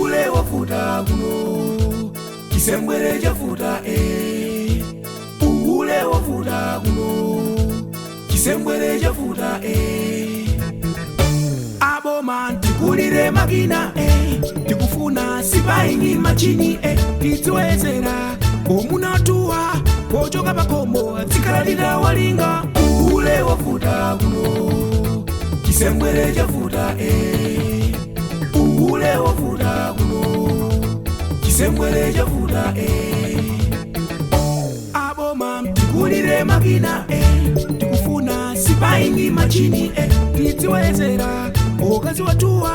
Ule wafuta kuno kisembwere chafuta ule wafuta kuno kisembwere chafuta aboma ndikulire makina ndikufuna sipaini machini titwezera omunatuwa pochoka pakomo zikalalira walinga ule wafuta kuno kisembwere chafuta ule wafuta kuno kisembwere chafuta aboma ndikulire makina ndikufuna sipaini machini titwezera okazi watuwa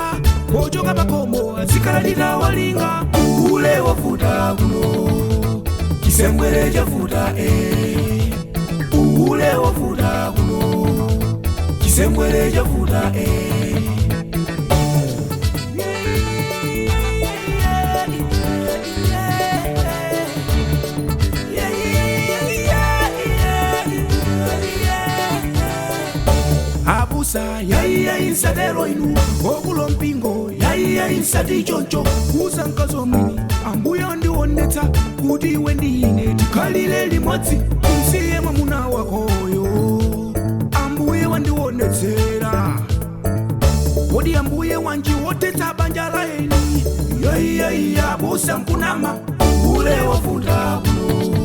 pochoka pakomo zikalalira walinga ule wafuta kuno kisembwere chafuta ule wafuta kuno kisembwere chafuta abusa yaiya insatero inu okulo mpingo yaiya insati choncho kuza nkazo mwini ambuya ndionetsa kuti iwe ndine tikalile limodzi umsiye mwamuna wakoyo ambuye wandionetsera kodi ambuye wanji wotetsa banja laeni yaiya abusa mkunama ule wafuta kuno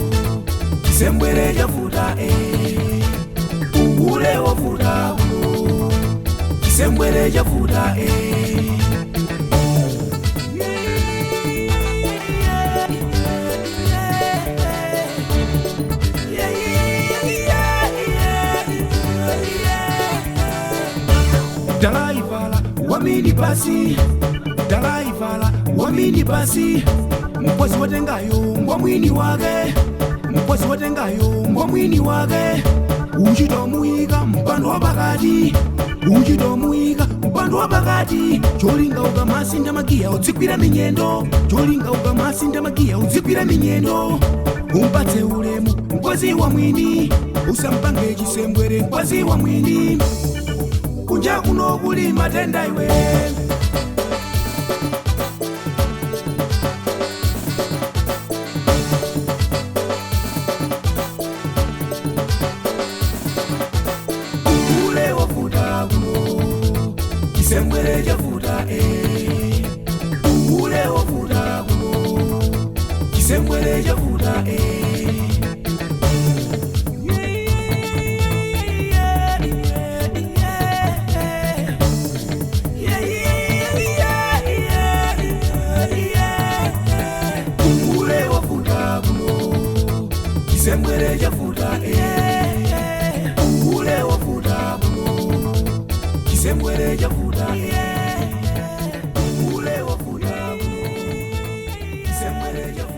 kisembwere chafuta ule wafuta kuno kisembwere chafuta Dalaivala wamini basi Dalaivala wamini basi mpozi watengayo mbwa mwini wake mpozi watengayo mbwa mwini wake uchitomuika mpando wa pakati uchitomuika mpando wa pakati cholinga ukamasinda magia udzikwira minyendo cholinga ukamasinda magia udzikwira minyendo umpatse ulemu mpozi wa mwini usampange chisembwere mpozi wa mwini kunja kuno kuli matenda iwe ule wafuta kuno kisembwere chafuta ule wafuta kuno kisembwere chafuta kisembwere chafuta ule wafuta kuno kisembwere chafuta ule wafuta kuno kisembwere chafuta